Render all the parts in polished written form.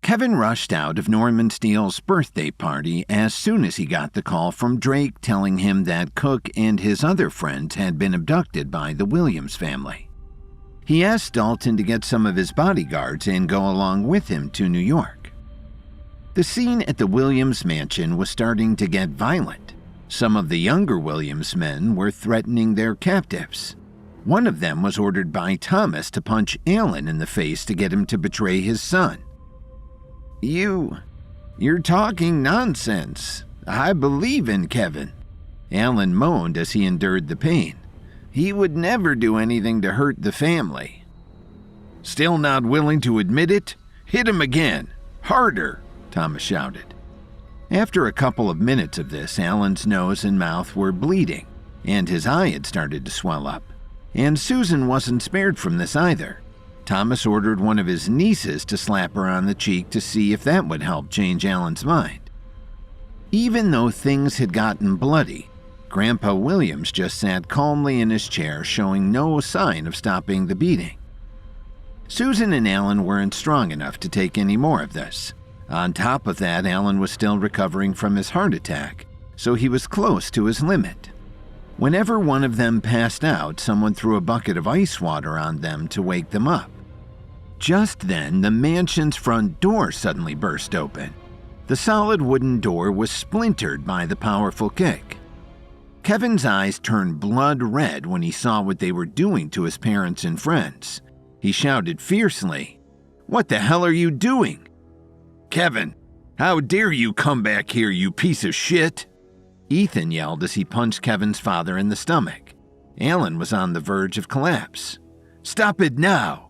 Kevin rushed out of Norman Steele's birthday party as soon as he got the call from Drake telling him that Cook and his other friends had been abducted by the Williams family. He asked Dalton to get some of his bodyguards and go along with him to New York. The scene at the Williams mansion was starting to get violent. Some of the younger Williams men were threatening their captives. One of them was ordered by Thomas to punch Alan in the face to get him to betray his son. You're talking nonsense. I believe in Kevin. Alan moaned as he endured the pain. He would never do anything to hurt the family. Still not willing to admit it? Hit him again. Harder, Thomas shouted. After a couple of minutes of this, Alan's nose and mouth were bleeding, and his eye had started to swell up. And Susan wasn't spared from this either. Thomas ordered one of his nieces to slap her on the cheek to see if that would help change Alan's mind. Even though things had gotten bloody, Grandpa Williams just sat calmly in his chair, showing no sign of stopping the beating. Susan and Alan weren't strong enough to take any more of this. On top of that, Alan was still recovering from his heart attack, so he was close to his limit. Whenever one of them passed out, someone threw a bucket of ice water on them to wake them up. Just then, the mansion's front door suddenly burst open. The solid wooden door was splintered by the powerful kick. Kevin's eyes turned blood red when he saw what they were doing to his parents and friends. He shouted fiercely, "What the hell are you doing?" "Kevin, how dare you come back here, you piece of shit!" Ethan yelled as he punched Kevin's father in the stomach. Alan was on the verge of collapse. "Stop it now!"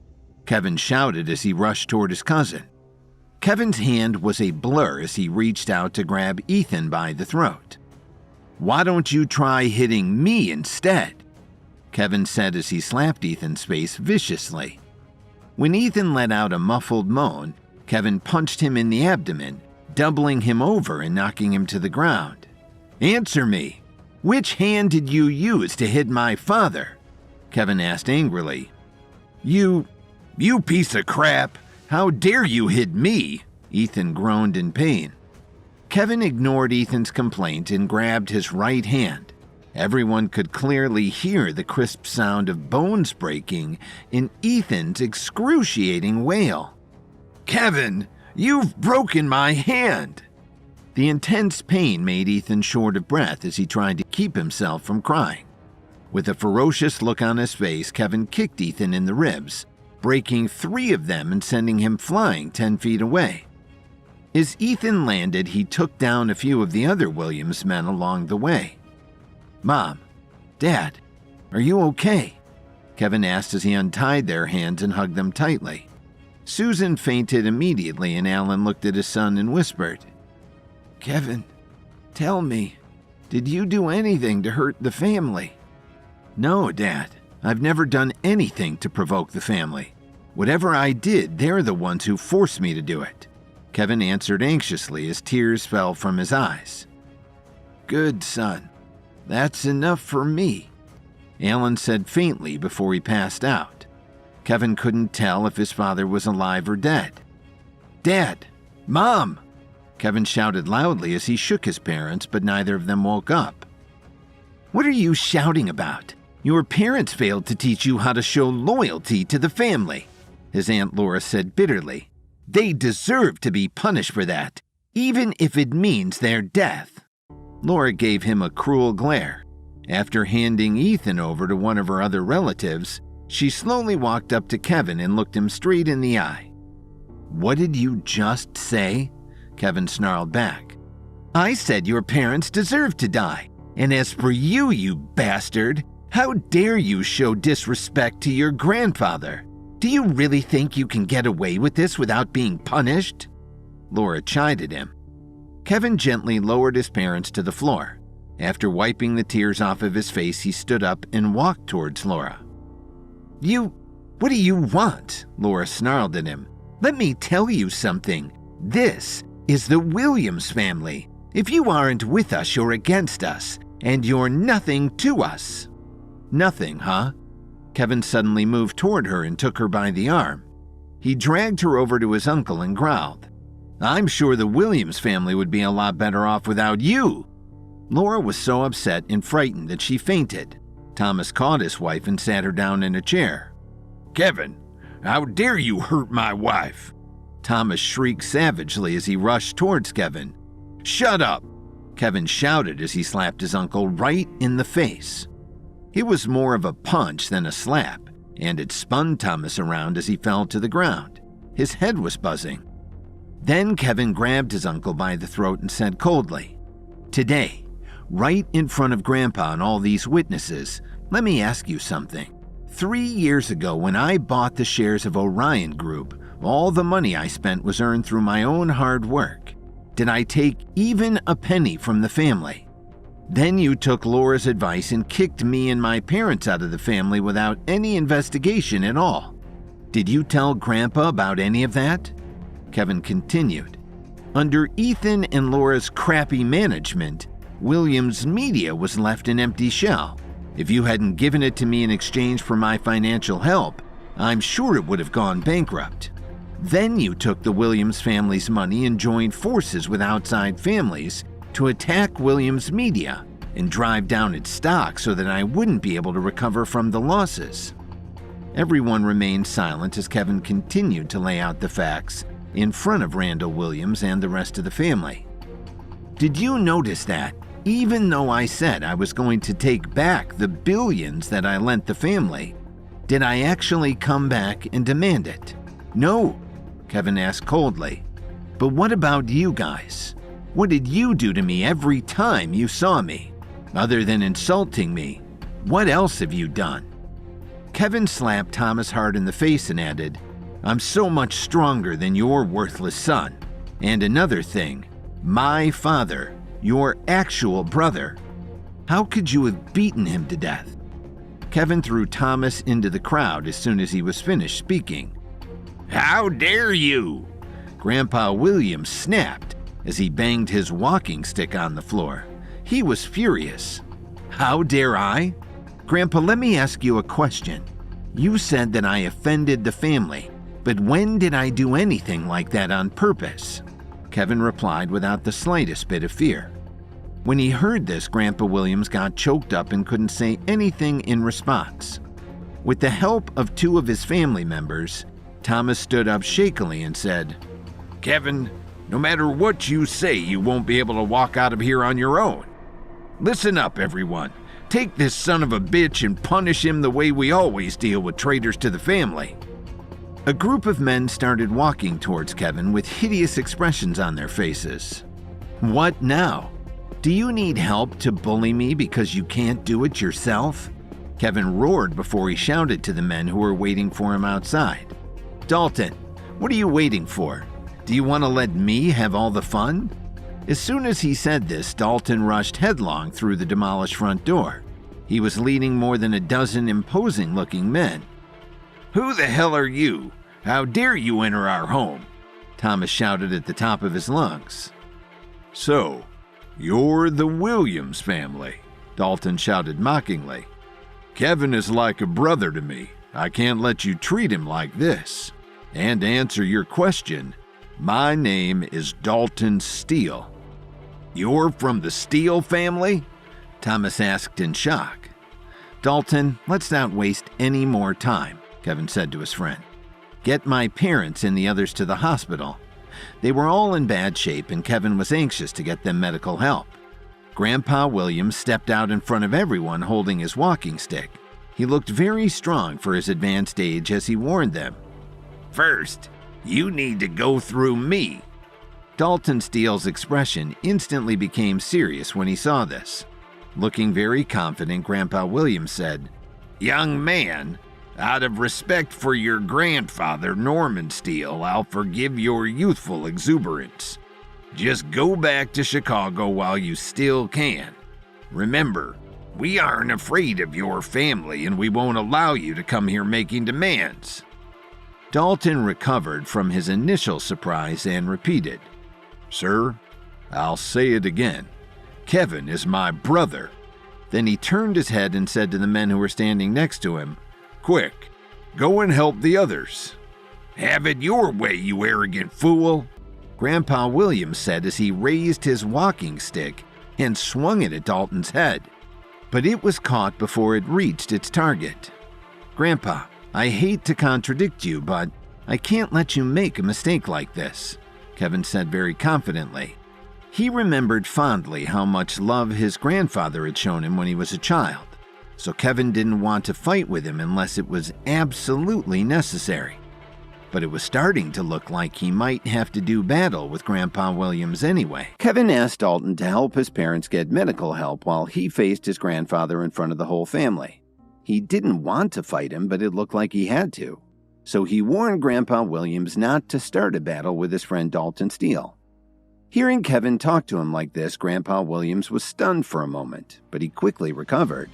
Kevin shouted as he rushed toward his cousin. Kevin's hand was a blur as he reached out to grab Ethan by the throat. "Why don't you try hitting me instead?" Kevin said as he slapped Ethan's face viciously. When Ethan let out a muffled moan, Kevin punched him in the abdomen, doubling him over and knocking him to the ground. "Answer me! Which hand did you use to hit my father?" Kevin asked angrily. You piece of crap! How dare you hit me?" Ethan groaned in pain. Kevin ignored Ethan's complaint and grabbed his right hand. Everyone could clearly hear the crisp sound of bones breaking in Ethan's excruciating wail. "Kevin, you've broken my hand!" The intense pain made Ethan short of breath as he tried to keep himself from crying. With a ferocious look on his face, Kevin kicked Ethan in the ribs, breaking 3 of them and sending him flying 10 feet away. As Ethan landed, he took down a few of the other Williams men along the way. "Mom, Dad, are you okay?" Kevin asked as he untied their hands and hugged them tightly. Susan fainted immediately, and Alan looked at his son and whispered, "Kevin, tell me, did you do anything to hurt the family?" "No, Dad. I've never done anything to provoke the family. Whatever I did, they're the ones who forced me to do it," Kevin answered anxiously as tears fell from his eyes. "Good, son. That's enough for me," Alan said faintly before he passed out. Kevin couldn't tell if his father was alive or dead. "Dad! Mom!" Kevin shouted loudly as he shook his parents, but neither of them woke up. "What are you shouting about? Your parents failed to teach you how to show loyalty to the family," his Aunt Laura said bitterly. "They deserve to be punished for that, even if it means their death." Laura gave him a cruel glare. After handing Ethan over to one of her other relatives, she slowly walked up to Kevin and looked him straight in the eye. "What did you just say?" Kevin snarled back. "I said your parents deserve to die. And as for you, you bastard, how dare you show disrespect to your grandfather? Do you really think you can get away with this without being punished?" Laura chided him. Kevin gently lowered his parents to the floor. After wiping the tears off of his face, he stood up and walked towards Laura. What do you want?" Laura snarled at him. "Let me tell you something. This is the Williams family. If you aren't with us, you're against us, and you're nothing to us." "Nothing, huh?" Kevin suddenly moved toward her and took her by the arm. He dragged her over to his uncle and growled, I'm sure the Williams family would be a lot better off without you." Laura was so upset and frightened that she fainted. Thomas caught his wife and sat her down in a chair. "Kevin, how dare you hurt my wife?" Thomas shrieked savagely as he rushed towards Kevin. "Shut up!" Kevin shouted as he slapped his uncle right in the face. It was more of a punch than a slap, and it spun Thomas around as he fell to the ground. His head was buzzing. Then Kevin grabbed his uncle by the throat and said coldly, "Today, right in front of Grandpa and all these witnesses, let me ask you something. 3 years ago, when I bought the shares of Orion Group, all the money I spent was earned through my own hard work. Did I take even a penny from the family? Then you took Laura's advice and kicked me and my parents out of the family without any investigation at all. Did you tell Grandpa about any of that?" Kevin continued, "Under Ethan and Laura's crappy management, Williams Media was left an empty shell. If you hadn't given it to me in exchange for my financial help, I'm sure it would have gone bankrupt. Then you took the Williams family's money and joined forces with outside families to attack Williams Media and drive down its stock so that I wouldn't be able to recover from the losses." Everyone remained silent as Kevin continued to lay out the facts in front of Randall Williams and the rest of the family. "Did you notice that, even though I said I was going to take back the billions that I lent the family, did I actually come back and demand it?" "No," Kevin asked coldly. "But what about you guys? What did you do to me every time you saw me? Other than insulting me, what else have you done?" Kevin slapped Thomas hard in the face and added, "I'm so much stronger than your worthless son. And another thing, my father, your actual brother. How could you have beaten him to death?" Kevin threw Thomas into the crowd as soon as he was finished speaking. "How dare you!" Grandpa Williams snapped as he banged his walking stick on the floor. He was furious. "How dare I? Grandpa, let me ask you a question. You said that I offended the family, but when did I do anything like that on purpose?" Kevin replied without the slightest bit of fear. When he heard this, Grandpa Williams got choked up and couldn't say anything in response. With the help of 2 of his family members, Thomas stood up shakily and said, "Kevin, no matter what you say, you won't be able to walk out of here on your own. Listen up, everyone. Take this son of a bitch and punish him the way we always deal with traitors to the family." A group of men started walking towards Kevin with hideous expressions on their faces. "What now? Do you need help to bully me because you can't do it yourself?" Kevin roared before he shouted to the men who were waiting for him outside. "Dalton, what are you waiting for? Do you want to let me have all the fun?" As soon as he said this, Dalton rushed headlong through the demolished front door. He was leading more than a dozen imposing-looking men. "Who the hell are you? How dare you enter our home?" Thomas shouted at the top of his lungs. "So, you're the Williams family," Dalton shouted mockingly. "Kevin is like a brother to me. I can't let you treat him like this. And to answer your question, my name is Dalton Steele." "You're from the Steele family?" Thomas asked in shock. "Dalton, let's not waste any more time," Kevin said to his friend. "Get my parents and the others to the hospital." They were all in bad shape and Kevin was anxious to get them medical help. Grandpa Williams stepped out in front of everyone holding his walking stick. He looked very strong for his advanced age as he warned them. "First, you need to go through me." Dalton Steele's expression instantly became serious when he saw this. Looking very confident, Grandpa Williams said, "Young man, out of respect for your grandfather, Norman Steele, I'll forgive your youthful exuberance. Just go back to Chicago while you still can. Remember, we aren't afraid of your family and we won't allow you to come here making demands." Dalton recovered from his initial surprise and repeated, "Sir, I'll say it again. Kevin is my brother." Then he turned his head and said to the men who were standing next to him, "Quick, go and help the others." "Have it your way, you arrogant fool." Grandpa Williams said as he raised his walking stick and swung it at Dalton's head. But it was caught before it reached its target. "Grandpa, I hate to contradict you, but I can't let you make a mistake like this," Kevin said very confidently. He remembered fondly how much love his grandfather had shown him when he was a child, so Kevin didn't want to fight with him unless it was absolutely necessary. But it was starting to look like he might have to do battle with Grandpa Williams anyway. Kevin asked Dalton to help his parents get medical help while he faced his grandfather in front of the whole family. He didn't want to fight him, but it looked like he had to. So he warned Grandpa Williams not to start a battle with his friend Norman Steele. Hearing Kevin talk to him like this, Grandpa Williams was stunned for a moment, but he quickly recovered.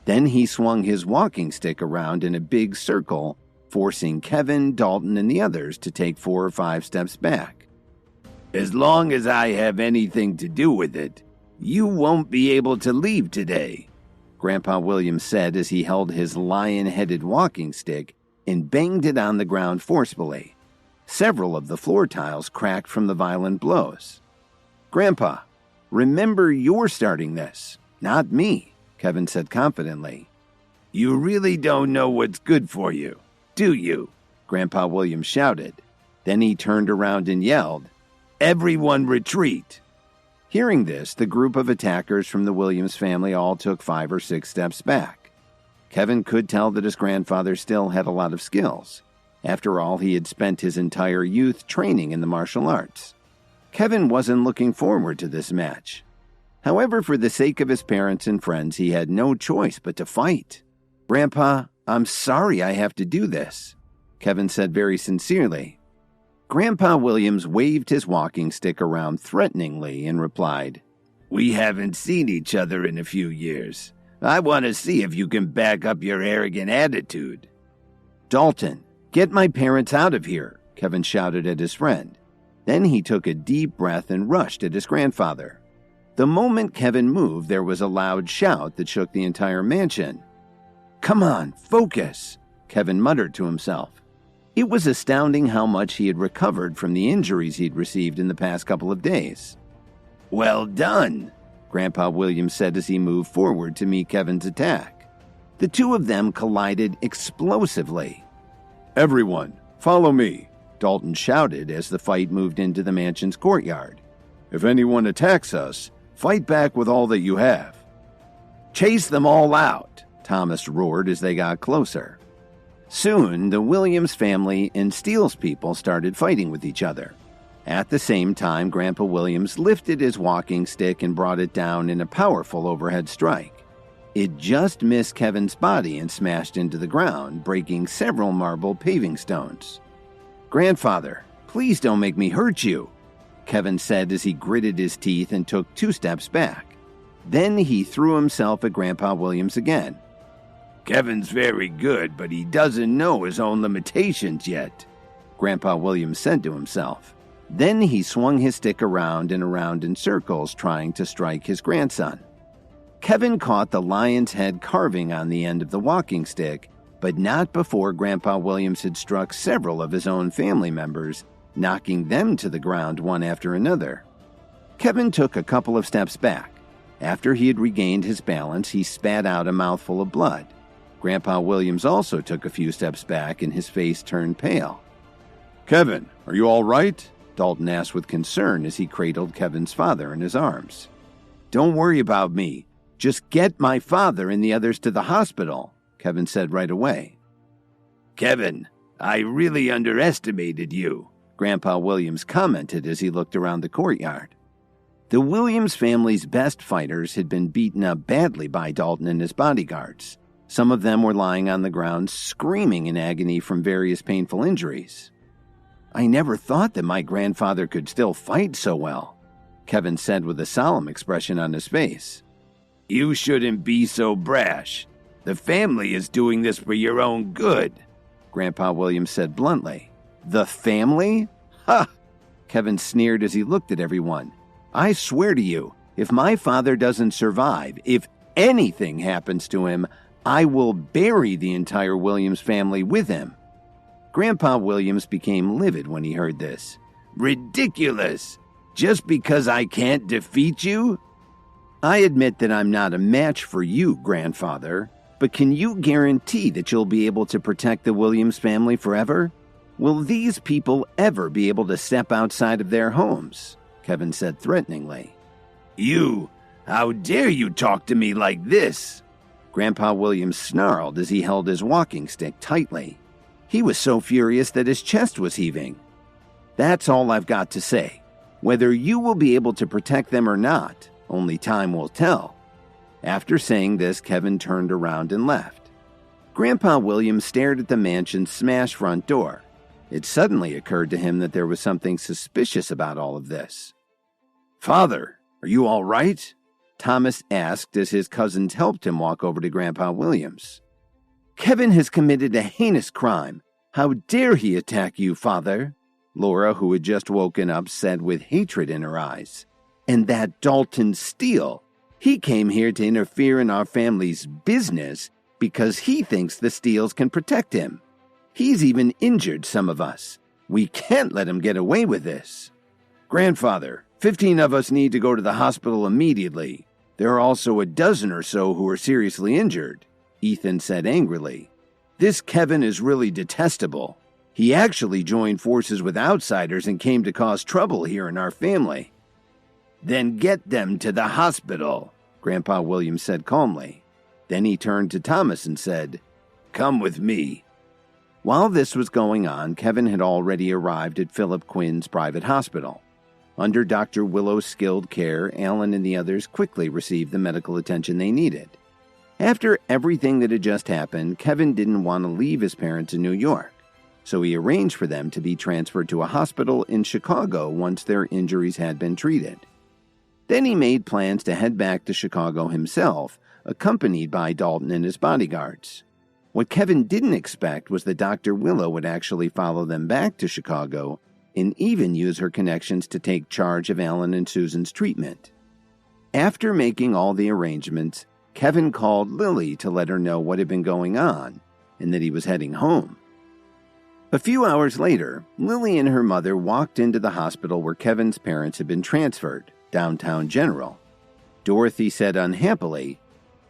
Then he swung his walking stick around in a big circle, forcing Kevin, Dalton, and the others to take 4 or 5 steps back. "As long as I have anything to do with it, you won't be able to leave today," Grandpa Williams said as he held his lion-headed walking stick and banged it on the ground forcefully. Several of the floor tiles cracked from the violent blows. "Grandpa, remember you're starting this, not me," Kevin said confidently. "You really don't know what's good for you, do you?" Grandpa Williams shouted. Then he turned around and yelled, "Everyone retreat!" Hearing this, the group of attackers from the Williams family all took 5 or 6 steps back. Kevin could tell that his grandfather still had a lot of skills. After all, he had spent his entire youth training in the martial arts. Kevin wasn't looking forward to this match. However, for the sake of his parents and friends, he had no choice but to fight. "Grandpa, I'm sorry I have to do this," Kevin said very sincerely. Grandpa Williams waved his walking stick around threateningly and replied, "We haven't seen each other in a few years. I want to see if you can back up your arrogant attitude." "Dalton, get my parents out of here," Kevin shouted at his friend. Then he took a deep breath and rushed at his grandfather. The moment Kevin moved, there was a loud shout that shook the entire mansion. "Come on, focus," Kevin muttered to himself. It was astounding how much he had recovered from the injuries he'd received in the past couple of days. "Well done," Grandpa Williams said as he moved forward to meet Kevin's attack. The two of them collided explosively. "Everyone, follow me," Dalton shouted as the fight moved into the mansion's courtyard. "If anyone attacks us, fight back with all that you have." "Chase them all out," Thomas roared as they got closer. Soon, the Williams family and Steele's people started fighting with each other. At the same time, Grandpa Williams lifted his walking stick and brought it down in a powerful overhead strike. It just missed Kevin's body and smashed into the ground, breaking several marble paving stones. "Grandfather, please don't make me hurt you," Kevin said as he gritted his teeth and took 2 steps back. Then he threw himself at Grandpa Williams again. "Kevin's very good, but he doesn't know his own limitations yet," Grandpa Williams said to himself. Then he swung his stick around and around in circles, trying to strike his grandson. Kevin caught the lion's head carving on the end of the walking stick, but not before Grandpa Williams had struck several of his own family members, knocking them to the ground one after another. Kevin took a couple of steps back. After he had regained his balance, he spat out a mouthful of blood. Grandpa Williams also took a few steps back and his face turned pale. "Kevin, are you all right?" Dalton asked with concern as he cradled Kevin's father in his arms. "Don't worry about me. Just get my father and the others to the hospital," Kevin said right away. "Kevin, I really underestimated you," Grandpa Williams commented as he looked around the courtyard. The Williams family's best fighters had been beaten up badly by Dalton and his bodyguards. Some of them were lying on the ground, screaming in agony from various painful injuries. "I never thought that my grandfather could still fight so well," Kevin said with a solemn expression on his face. "You shouldn't be so brash. The family is doing this for your own good," Grandpa Williams said bluntly. "The family? Ha!" Kevin sneered as he looked at everyone. "I swear to you, if my father doesn't survive, if anything happens to him, I will bury the entire Williams family with him." Grandpa Williams became livid when he heard this. Ridiculous! Just because I can't defeat you? I admit that I'm not a match for you, grandfather, but can you guarantee that you'll be able to protect the Williams family forever? Will these people ever be able to step outside of their homes? Kevin said threateningly. How dare you talk to me like this? Grandpa Williams snarled as he held his walking stick tightly. He was so furious that his chest was heaving. That's all I've got to say. Whether you will be able to protect them or not, only time will tell. After saying this, Kevin turned around and left. Grandpa Williams stared at the mansion's smashed front door. It suddenly occurred to him that there was something suspicious about all of this. "Father, are you all right?" Thomas asked as his cousins helped him walk over to Grandpa Williams. "Kevin has committed a heinous crime. How dare he attack you, Father?" Laura, who had just woken up, said with hatred in her eyes. "And that Dalton Steele, he came here to interfere in our family's business because he thinks the Steeles can protect him. He's even injured some of us. We can't let him get away with this." "Grandfather, 15 of us need to go to the hospital immediately. There are also a dozen or so who are seriously injured," Ethan said angrily. "This Kevin is really detestable. He actually joined forces with outsiders and came to cause trouble here in our family." "Then get them to the hospital," Grandpa Williams said calmly. Then he turned to Thomas and said, "Come with me." While this was going on, Kevin had already arrived at Philip Quinn's private hospital. Under Dr. Willow's skilled care, Alan and the others quickly received the medical attention they needed. After everything that had just happened, Kevin didn't want to leave his parents in New York, so he arranged for them to be transferred to a hospital in Chicago once their injuries had been treated. Then he made plans to head back to Chicago himself, accompanied by Dalton and his bodyguards. What Kevin didn't expect was that Dr. Willow would actually follow them back to Chicago and even use her connections to take charge of Alan and Susan's treatment. After making all the arrangements, Kevin called Lily to let her know what had been going on and that he was heading home. A few hours later, Lily and her mother walked into the hospital where Kevin's parents had been transferred, downtown General. Dorothy said unhappily,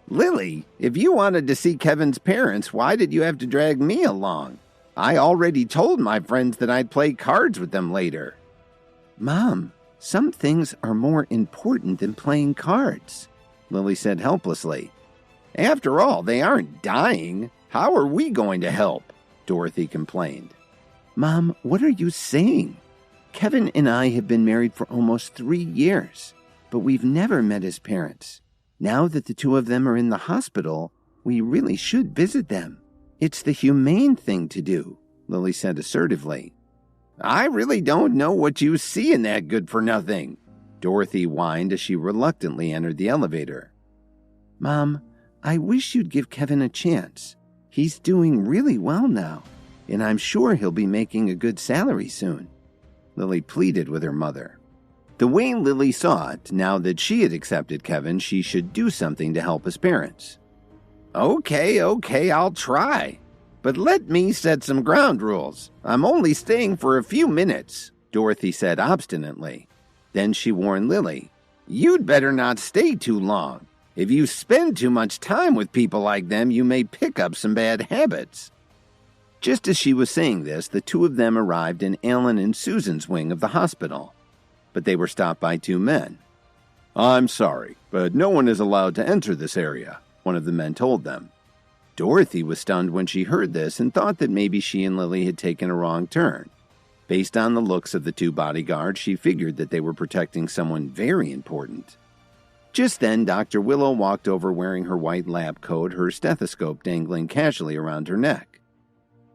"Lily, if you wanted to see Kevin's parents, why did you have to drag me along? I already told my friends that I'd play cards with them later." "Mom, some things are more important than playing cards," Lily said helplessly. "After all, they aren't dying. How are we going to help?" Dorothy complained. "Mom, what are you saying? Kevin and I have been married for almost 3 years, but we've never met his parents. Now that the two of them are in the hospital, we really should visit them. It's the humane thing to do," Lily said assertively. "I really don't know what you see in that good-for-nothing," Dorothy whined as she reluctantly entered the elevator. "Mom, I wish you'd give Kevin a chance. He's doing really well now, and I'm sure he'll be making a good salary soon," Lily pleaded with her mother. The way Lily saw it, now that she had accepted Kevin, she should do something to help his parents. Okay, I'll try. But let me set some ground rules. I'm only staying for a few minutes," Dorothy said obstinately. Then she warned Lily, "You'd better not stay too long. If you spend too much time with people like them, you may pick up some bad habits." Just as she was saying this, the two of them arrived in Alan and Susan's wing of the hospital. But they were stopped by 2 men. "I'm sorry, but no one is allowed to enter this area," one of the men told them. Dorothy was stunned when she heard this and thought that maybe she and Lily had taken a wrong turn. Based on the looks of the 2 bodyguards, she figured that they were protecting someone very important. Just then, Dr. Willow walked over wearing her white lab coat, her stethoscope dangling casually around her neck.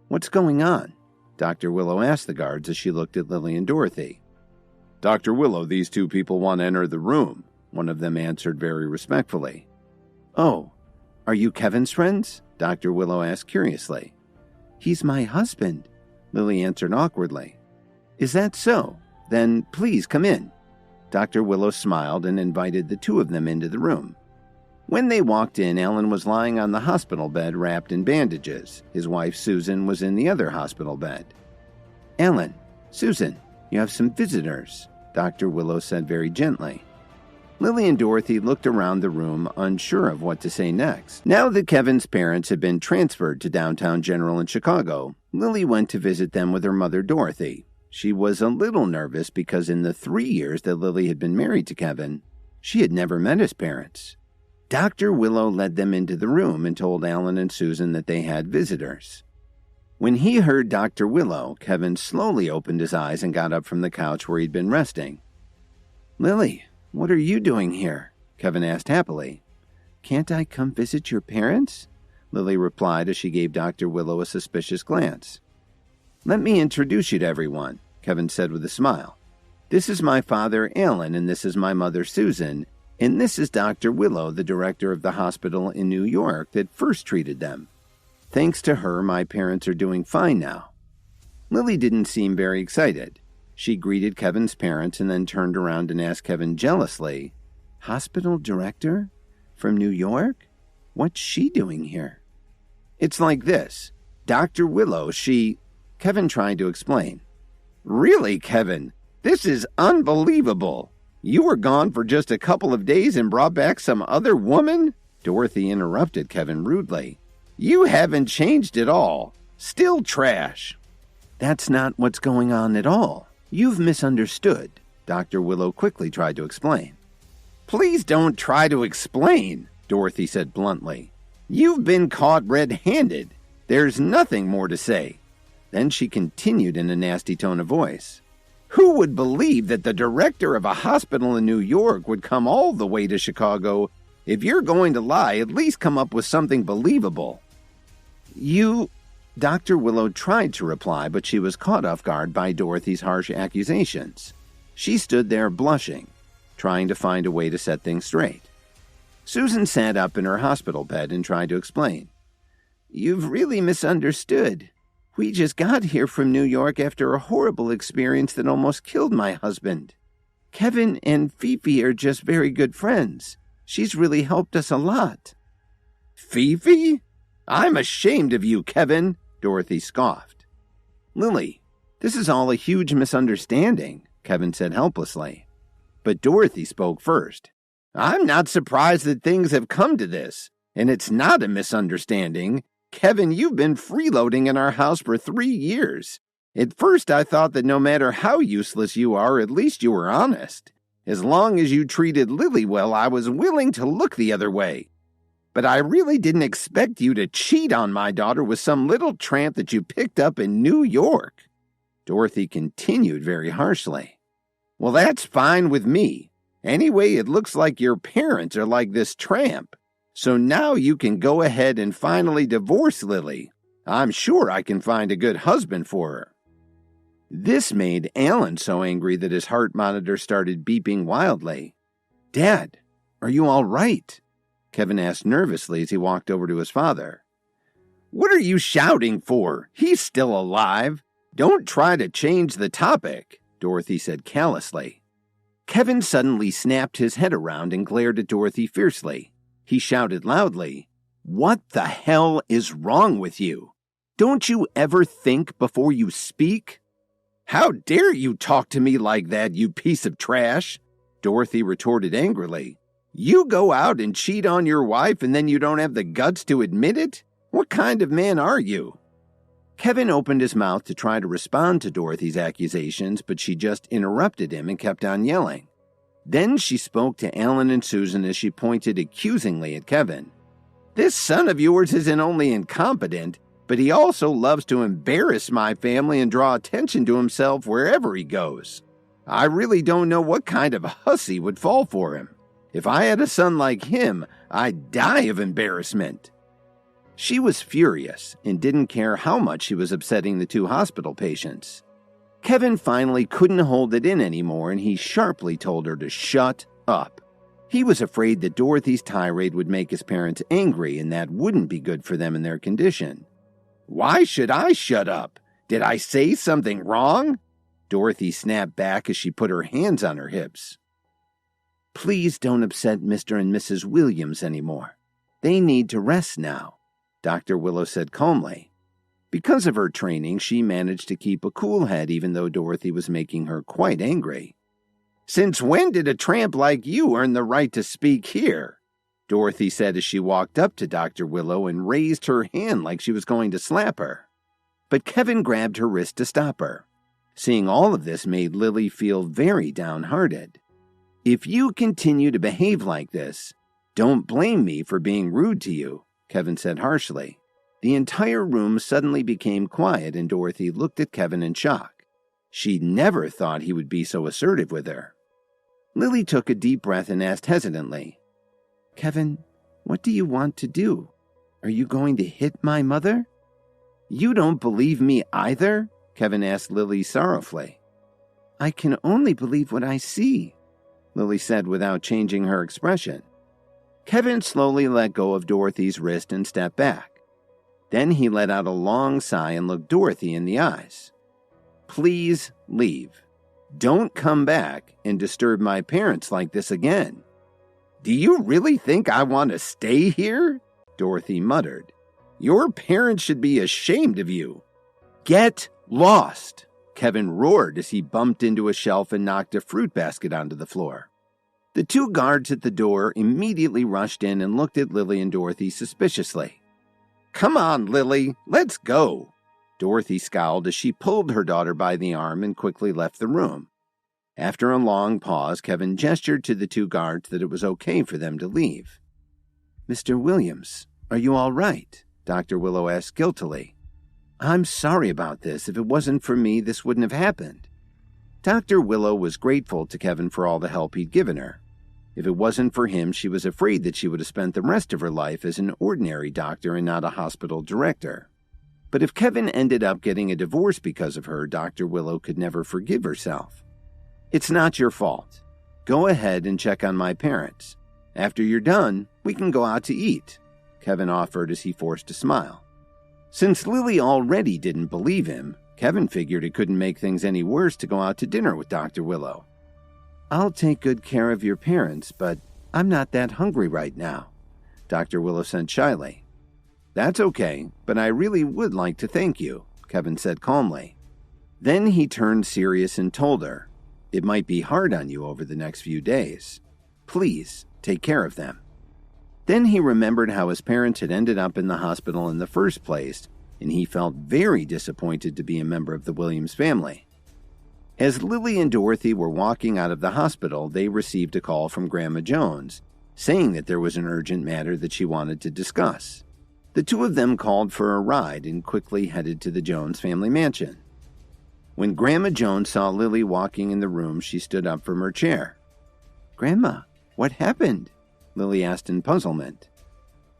"What's going on?" Dr. Willow asked the guards as she looked at Lily and Dorothy. "Dr. Willow, these 2 people want to enter the room," one of them answered very respectfully. "Oh, are you Kevin's friends?" Dr. Willow asked curiously. "He's my husband," Lily answered awkwardly. "Is that so? Then please come in." Dr. Willow smiled and invited the 2 of them into the room. When they walked in, Alan was lying on the hospital bed wrapped in bandages. His wife, Susan, was in the other hospital bed. "Alan, Susan, "You have some visitors," Dr. Willow said very gently. Lily and Dorothy looked around the room, unsure of what to say next. Now that Kevin's parents had been transferred to downtown General in Chicago, Lily went to visit them with her mother, Dorothy. She was a little nervous because in the 3 years that Lily had been married to Kevin, she had never met his parents. Dr. Willow led them into the room and told Alan and Susan that they had visitors. When he heard Dr. Willow, Kevin slowly opened his eyes and got up from the couch where he'd been resting. "Lily, what are you doing here?" Kevin asked happily. "Can't I come visit your parents?" Lily replied as she gave Dr. Willow a suspicious glance. "Let me introduce you to everyone," Kevin said with a smile. "This is my father, Alan, and this is my mother, Susan, and this is Dr. Willow, the director of the hospital in New York that first treated them. Thanks to her, my parents are doing fine now." Lily didn't seem very excited. She greeted Kevin's parents and then turned around and asked Kevin jealously, "Hospital director? From New York? What's she doing here?" "It's like this. Dr. Willow, Kevin tried to explain. "Really, Kevin? This is unbelievable. You were gone for just a couple of days and brought back some other woman?" Dorothy interrupted Kevin rudely. "You haven't changed at all. Still trash." "That's not what's going on at all. You've misunderstood," Dr. Willow quickly tried to explain. "Please don't try to explain," Dorothy said bluntly. "You've been caught red-handed. There's nothing more to say." Then she continued in a nasty tone of voice. "Who would believe that the director of a hospital in New York would come all the way to Chicago? If you're going to lie, at least come up with something believable." Dr. Willow tried to reply, but she was caught off guard by Dorothy's harsh accusations. She stood there blushing, trying to find a way to set things straight. Susan sat up in her hospital bed and tried to explain. "You've really misunderstood. We just got here from New York after a horrible experience that almost killed my husband. Kevin and Fifi are just very good friends. She's really helped us a lot." "Fifi? I'm ashamed of you, Kevin," Dorothy scoffed. "Lily, this is all a huge misunderstanding," Kevin said helplessly. But Dorothy spoke first. "I'm not surprised that things have come to this, and it's not a misunderstanding. Kevin, you've been freeloading in our house for 3 years. At first I thought that no matter how useless you are, at least you were honest. As long as you treated Lily well, I was willing to look the other way. But I really didn't expect you to cheat on my daughter with some little tramp that you picked up in New York." Dorothy continued very harshly. "Well, that's fine with me. Anyway, it looks like your parents are like this tramp. So now you can go ahead and finally divorce Lily. I'm sure I can find a good husband for her." This made Alan so angry that his heart monitor started beeping wildly. "Dad, are you all right?" Kevin asked nervously as he walked over to his father. "What are you shouting for? He's still alive. Don't try to change the topic," Dorothy said callously. Kevin suddenly snapped his head around and glared at Dorothy fiercely. He shouted loudly, "What the hell is wrong with you? Don't you ever think before you speak?" "How dare you talk to me like that, you piece of trash?" Dorothy retorted angrily. "You go out and cheat on your wife and then you don't have the guts to admit it? What kind of man are you?" Kevin opened his mouth to try to respond to Dorothy's accusations, but she just interrupted him and kept on yelling. Then she spoke to Alan and Susan as she pointed accusingly at Kevin. "This son of yours isn't only incompetent, but he also loves to embarrass my family and draw attention to himself wherever he goes. I really don't know what kind of hussy would fall for him. If I had a son like him, I'd die of embarrassment." She was furious and didn't care how much she was upsetting the 2 hospital patients. Kevin finally couldn't hold it in anymore, and he sharply told her to shut up. He was afraid that Dorothy's tirade would make his parents angry, and that wouldn't be good for them in their condition. "Why should I shut up? Did I say something wrong?" Dorothy snapped back as she put her hands on her hips. "Please don't upset Mr. and Mrs. Williams anymore. They need to rest now," Dr. Willow said calmly. Because of her training, she managed to keep a cool head even though Dorothy was making her quite angry. "Since when did a tramp like you earn the right to speak here?" Dorothy said as she walked up to Dr. Willow and raised her hand like she was going to slap her. But Kevin grabbed her wrist to stop her. Seeing all of this made Lily feel very downhearted. "If you continue to behave like this, don't blame me for being rude to you," Kevin said harshly. The entire room suddenly became quiet and Dorothy looked at Kevin in shock. She never thought he would be so assertive with her. Lily took a deep breath and asked hesitantly, "Kevin, what do you want to do? Are you going to hit my mother?" "You don't believe me either?" Kevin asked Lily sorrowfully. "I can only believe what I see," Lily said without changing her expression. Kevin slowly let go of Dorothy's wrist and stepped back. Then he let out a long sigh and looked Dorothy in the eyes. "Please leave. Don't come back and disturb my parents like this again." "Do you really think I want to stay here?" Dorothy muttered. "Your parents should be ashamed of you." "Get lost!" Kevin roared as he bumped into a shelf and knocked a fruit basket onto the floor. The two guards at the door immediately rushed in and looked at Lily and Dorothy suspiciously. "Come on, Lily, let's go." Dorothy scowled as she pulled her daughter by the arm and quickly left the room. After a long pause, Kevin gestured to the two guards that it was okay for them to leave. "Mr. Williams, are you all right?" Dr. Willow asked guiltily. "I'm sorry about this. If it wasn't for me, this wouldn't have happened." Dr. Willow was grateful to Kevin for all the help he'd given her. If it wasn't for him, she was afraid that she would have spent the rest of her life as an ordinary doctor and not a hospital director. But if Kevin ended up getting a divorce because of her, Dr. Willow could never forgive herself. "It's not your fault. Go ahead and check on my parents. After you're done, we can go out to eat," Kevin offered as he forced a smile. Since Lily already didn't believe him, Kevin figured it couldn't make things any worse to go out to dinner with Dr. Willow. "I'll take good care of your parents, but I'm not that hungry right now," Dr. Willow said shyly. "That's okay, but I really would like to thank you," Kevin said calmly. Then he turned serious and told her, "It might be hard on you over the next few days. Please take care of them." Then he remembered how his parents had ended up in the hospital in the first place, and he felt very disappointed to be a member of the Williams family. As Lily and Dorothy were walking out of the hospital, they received a call from Grandma Jones, saying that there was an urgent matter that she wanted to discuss. The two of them called for a ride and quickly headed to the Jones family mansion. When Grandma Jones saw Lily walking in the room, she stood up from her chair. "Grandma, what happened?" Lily asked in puzzlement.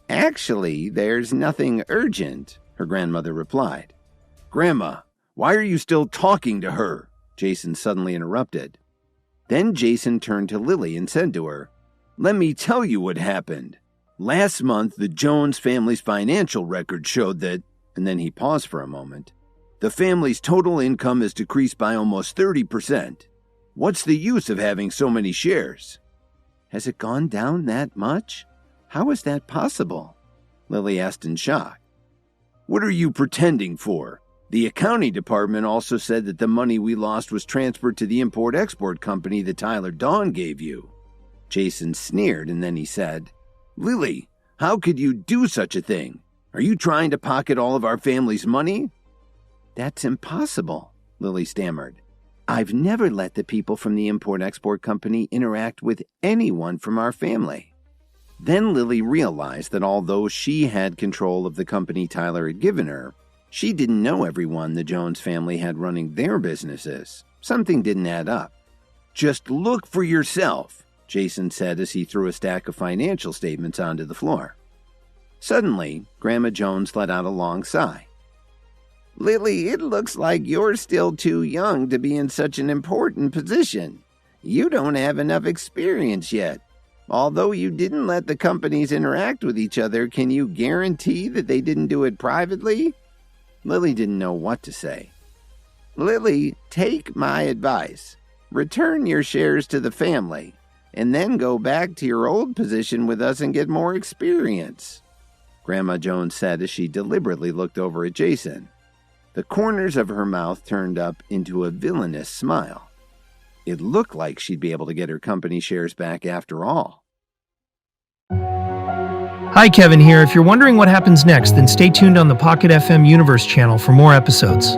"Actually, there's nothing urgent," her grandmother replied. "Grandma, why are you still talking to her?" Jason suddenly interrupted. Then Jason turned to Lily and said to her, "Let me tell you what happened. Last month, the Jones family's financial record showed that," and then he paused for a moment, "the family's total income has decreased by almost 30%. What's the use of having so many shares?" "Has it gone down that much? How is that possible?" Lily asked in shock. "What are you pretending for? The accounting department also said that the money we lost was transferred to the import-export company that Tyler Dawn gave you." Jason sneered and then he said, "Lily, how could you do such a thing? Are you trying to pocket all of our family's money?" "That's impossible," Lily stammered. "I've never let the people from the import-export company interact with anyone from our family." Then Lily realized that although she had control of the company Tyler had given her, she didn't know everyone the Jones family had running their businesses. Something didn't add up. "Just look for yourself," Jason said as he threw a stack of financial statements onto the floor. Suddenly, Grandma Jones let out a long sigh. "Lily, it looks like you're still too young to be in such an important position. You don't have enough experience yet. Although you didn't let the companies interact with each other, can you guarantee that they didn't do it privately?" Lily didn't know what to say. "Lily, take my advice. Return your shares to the family, and then go back to your old position with us and get more experience," Grandma Jones said as she deliberately looked over at Jason. The corners of her mouth turned up into a villainous smile. It looked like she'd be able to get her company shares back after all. Hi, Kevin here. If you're wondering what happens next, then stay tuned on the Pocket FM Universe channel for more episodes.